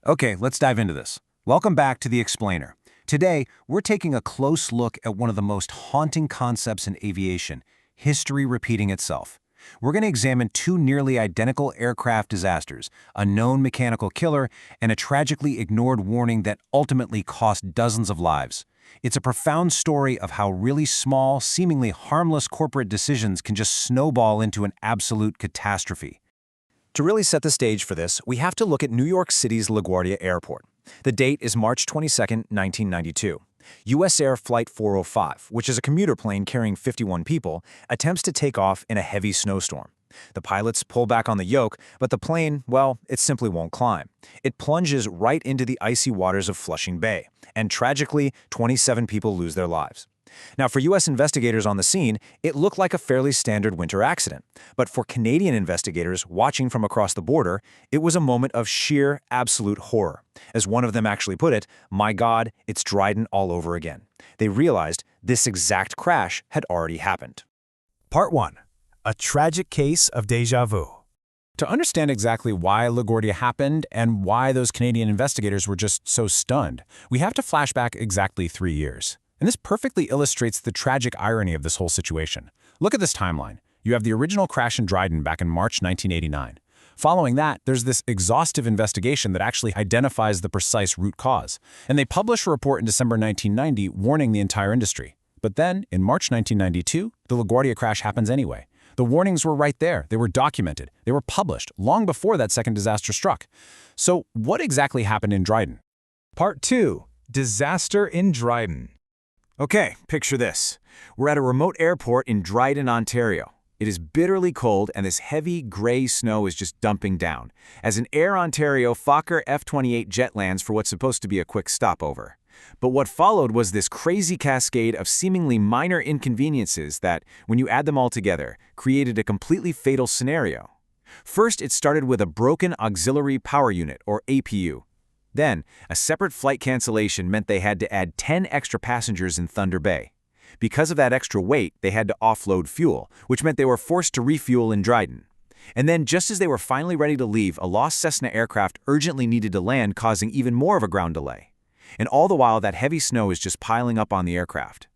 Okay, let's dive into this. Welcome back to The Explainer. Today, we're taking a close look at one of the most haunting concepts in aviation, history repeating itself. We're going to examine two nearly identical aircraft disasters, a known mechanical killer, and a tragically ignored warning that ultimately cost dozens of lives. It's a profound story of how really small, seemingly harmless corporate decisions can just snowball into an absolute catastrophe. To really set the stage for this, we have to look at New York City's LaGuardia Airport. The date is March 22, 1992. U.S. Air Flight 405, which is a commuter plane carrying 51 people, attempts to take off in a heavy snowstorm. The pilots pull back on the yoke, but the plane, well, it simply won't climb. It plunges right into the icy waters of Flushing Bay, and tragically, 27 people lose their lives. Now, for U.S. investigators on the scene, it looked like a fairly standard winter accident. But for Canadian investigators watching from across the border, it was a moment of sheer, absolute horror. As one of them actually put it, "My God, it's Dryden all over again." They realized this exact crash had already happened. Part 1. A tragic case of déjà vu. To understand exactly why LaGuardia happened and why those Canadian investigators were just so stunned, we have to flash back exactly 3 years. And this perfectly illustrates the tragic irony of this whole situation. Look at this timeline. You have the original crash in Dryden back in March 1989. Following that, there's this exhaustive investigation that actually identifies the precise root cause. And they publish a report in December 1990 warning the entire industry. But then, in March 1992, the LaGuardia crash happens anyway. The warnings were right there. They were documented. They were published long before that second disaster struck. So what exactly happened in Dryden? Part 2. Disaster in Dryden. Okay, picture this. We're at a remote airport in Dryden, Ontario. It is bitterly cold and this heavy, gray snow is just dumping down, as an Air Ontario Fokker F-28 jet lands for what's supposed to be a quick stopover. But what followed was this crazy cascade of seemingly minor inconveniences that, when you add them all together, created a completely fatal scenario. First, it started with a broken auxiliary power unit, or APU. Then, a separate flight cancellation meant they had to add 10 extra passengers in Thunder Bay. Because of that extra weight, they had to offload fuel, which meant they were forced to refuel in Dryden. And then, just as they were finally ready to leave, a lost Cessna aircraft urgently needed to land, causing even more of a ground delay. And all the while, that heavy snow is just piling up on the aircraft.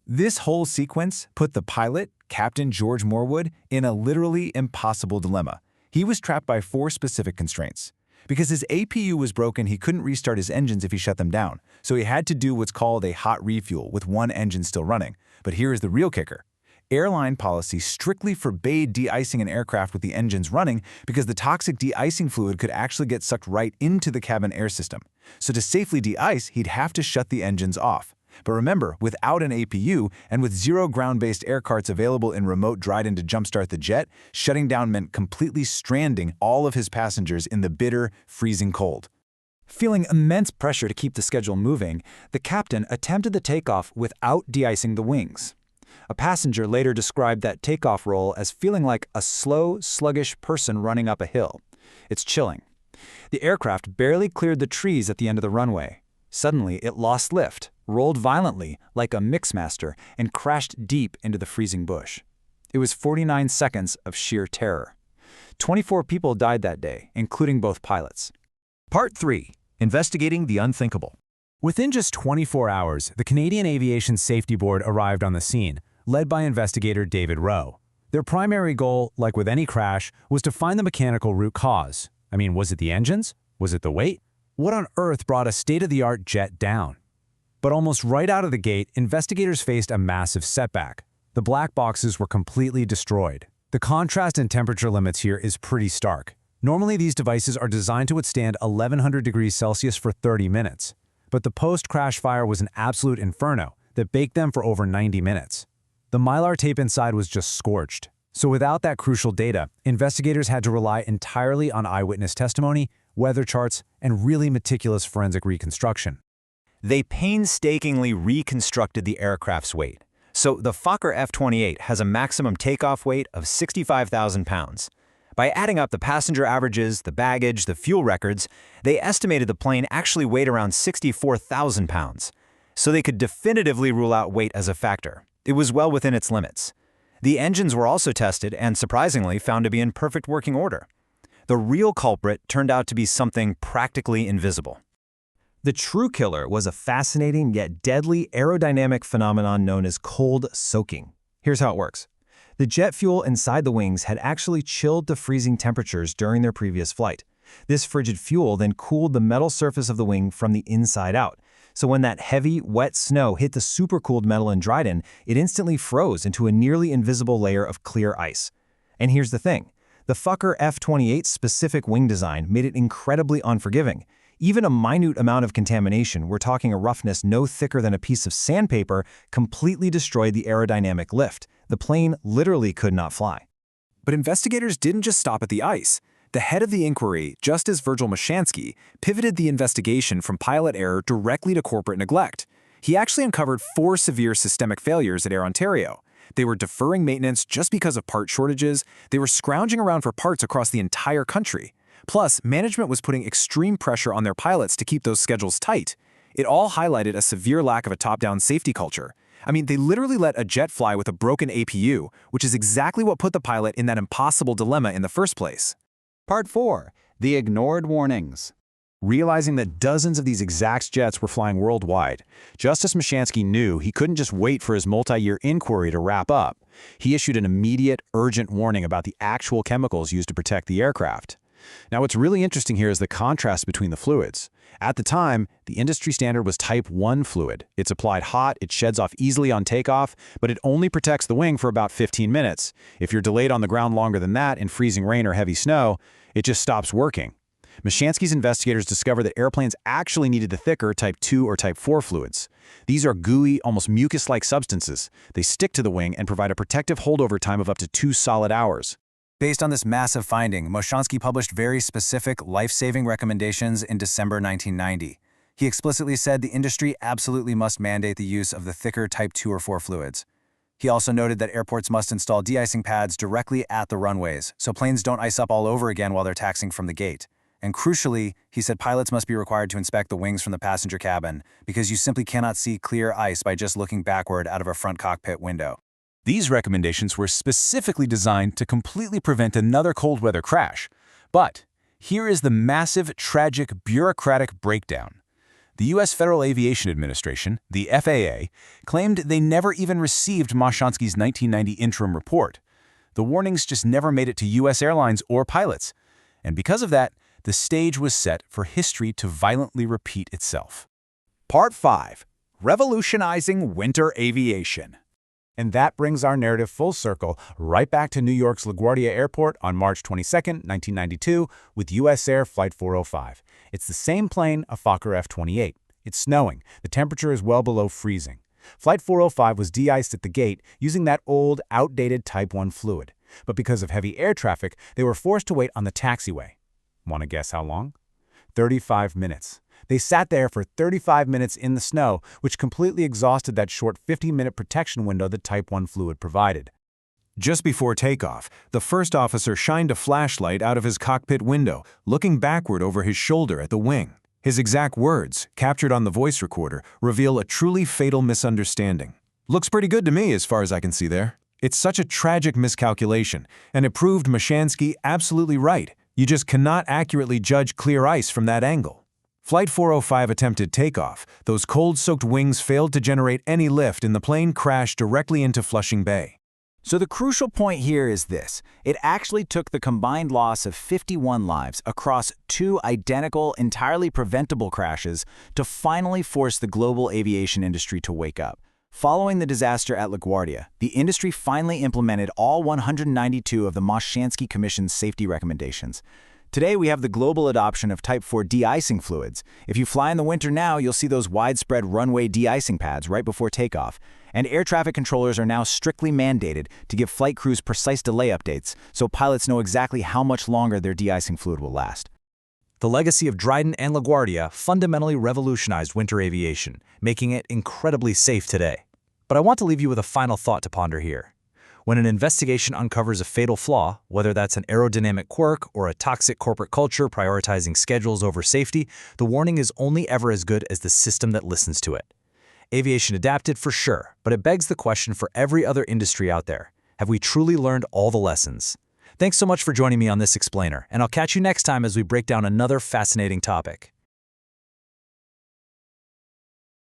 This whole sequence put the pilot, Captain George Morwood, in a literally impossible dilemma. He was trapped by 4 specific constraints. Because his APU was broken, he couldn't restart his engines if he shut them down, so he had to do what's called a hot refuel with one engine still running. But here is the real kicker. Airline policy strictly forbade de-icing an aircraft with the engines running because the toxic de-icing fluid could actually get sucked right into the cabin air system. So to safely de-ice, he'd have to shut the engines off. But remember, without an APU and with 0 ground-based air carts available in remote Dryden to jumpstart the jet, shutting down meant completely stranding all of his passengers in the bitter, freezing cold. Feeling immense pressure to keep the schedule moving, the captain attempted the takeoff without de-icing the wings. A passenger later described that takeoff roll as feeling like a slow, sluggish person running up a hill. It's chilling. The aircraft barely cleared the trees at the end of the runway. Suddenly, it lost lift, rolled violently like a mixmaster, and crashed deep into the freezing bush. It was 49 seconds of sheer terror. 24 people died that day, including both pilots. Part 3. Investigating the unthinkable. Within just 24 hours, the Canadian Aviation Safety Board arrived on the scene, led by investigator David Rowe. Their primary goal, like with any crash, was to find the mechanical root cause. I mean, was it the engines? Was it the weight? What on earth brought a state-of-the-art jet down? But almost right out of the gate, investigators faced a massive setback. The black boxes were completely destroyed. The contrast in temperature limits here is pretty stark. Normally, these devices are designed to withstand 1100 degrees Celsius for 30 minutes. But the post-crash fire was an absolute inferno that baked them for over 90 minutes. The mylar tape inside was just scorched. So without that crucial data, investigators had to rely entirely on eyewitness testimony, weather charts, and really meticulous forensic reconstruction. They painstakingly reconstructed the aircraft's weight. So the Fokker F-28 has a maximum takeoff weight of 65,000 pounds. By adding up the passenger averages, the baggage, the fuel records, they estimated the plane actually weighed around 64,000 pounds. So they could definitively rule out weight as a factor. It was well within its limits. The engines were also tested and, surprisingly, found to be in perfect working order. The real culprit turned out to be something practically invisible. The true killer was a fascinating yet deadly aerodynamic phenomenon known as cold soaking. Here's how it works. The jet fuel inside the wings had actually chilled to freezing temperatures during their previous flight. This frigid fuel then cooled the metal surface of the wing from the inside out. So when that heavy, wet snow hit the supercooled metal in Dryden, it instantly froze into a nearly invisible layer of clear ice. And here's the thing. The Fokker F-28's specific wing design made it incredibly unforgiving. Even a minute amount of contamination, we're talking a roughness no thicker than a piece of sandpaper, completely destroyed the aerodynamic lift. The plane literally could not fly. But investigators didn't just stop at the ice. The head of the inquiry, Justice Virgil Mashansky, pivoted the investigation from pilot error directly to corporate neglect. He actually uncovered 4 severe systemic failures at Air Ontario. They were deferring maintenance just because of part shortages. They were scrounging around for parts across the entire country. Plus, management was putting extreme pressure on their pilots to keep those schedules tight. It all highlighted a severe lack of a top-down safety culture. I mean, they literally let a jet fly with a broken APU, which is exactly what put the pilot in that impossible dilemma in the first place. Part 4. The ignored warnings. Realizing that dozens of these exact jets were flying worldwide, Justice Mashansky knew he couldn't just wait for his multi-year inquiry to wrap up. He issued an immediate, urgent warning about the actual chemicals used to protect the aircraft. Now, what's really interesting here is the contrast between the fluids. At the time, the industry standard was Type 1 fluid. It's applied hot, it sheds off easily on takeoff, but it only protects the wing for about 15 minutes. If you're delayed on the ground longer than that in freezing rain or heavy snow, it just stops working. Mashansky's investigators discovered that airplanes actually needed the thicker Type 2 or Type 4 fluids. These are gooey, almost mucus-like substances. They stick to the wing and provide a protective holdover time of up to 2 solid hours. Based on this massive finding, Mashansky published very specific, life-saving recommendations in December 1990. He explicitly said the industry absolutely must mandate the use of the thicker Type 2 or 4 fluids. He also noted that airports must install de-icing pads directly at the runways, so planes don't ice up all over again while they're taxiing from the gate. And crucially, he said pilots must be required to inspect the wings from the passenger cabin, because you simply cannot see clear ice by just looking backward out of a front cockpit window. These recommendations were specifically designed to completely prevent another cold weather crash. But here is the massive, tragic, bureaucratic breakdown. The U.S. Federal Aviation Administration, the FAA, claimed they never even received Mashansky's 1990 interim report. The warnings just never made it to U.S. airlines or pilots. And because of that, the stage was set for history to violently repeat itself. Part 5. Revolutionizing winter aviation. And that brings our narrative full circle right back to New York's LaGuardia Airport on March 22, 1992, with US Air Flight 405. It's the same plane, a Fokker F-28. It's snowing. The temperature is well below freezing. Flight 405 was de-iced at the gate using that old, outdated Type 1 fluid. But because of heavy air traffic, they were forced to wait on the taxiway. Want to guess how long? 35 minutes. They sat there for 35 minutes in the snow, which completely exhausted that short 50-minute protection window that Type 1 fluid provided. Just before takeoff, the first officer shined a flashlight out of his cockpit window, looking backward over his shoulder at the wing. His exact words, captured on the voice recorder, reveal a truly fatal misunderstanding. "Looks pretty good to me as far as I can see there." It's such a tragic miscalculation, and it proved Mashansky absolutely right. You just cannot accurately judge clear ice from that angle. Flight 405 attempted takeoff. Those cold-soaked wings failed to generate any lift, and the plane crashed directly into Flushing Bay. So the crucial point here is this. It actually took the combined loss of 51 lives across 2 identical, entirely preventable crashes to finally force the global aviation industry to wake up. Following the disaster at LaGuardia, the industry finally implemented all 192 of the Mashansky Commission's safety recommendations. Today, we have the global adoption of Type 4 de-icing fluids. If you fly in the winter now, you'll see those widespread runway de-icing pads right before takeoff. And air traffic controllers are now strictly mandated to give flight crews precise delay updates so pilots know exactly how much longer their de-icing fluid will last. The legacy of Dryden and LaGuardia fundamentally revolutionized winter aviation, making it incredibly safe today. But I want to leave you with a final thought to ponder here. When an investigation uncovers a fatal flaw, whether that's an aerodynamic quirk or a toxic corporate culture prioritizing schedules over safety, the warning is only ever as good as the system that listens to it. Aviation adapted for sure, but it begs the question for every other industry out there. Have we truly learned all the lessons? Thanks so much for joining me on this explainer, and I'll catch you next time as we break down another fascinating topic.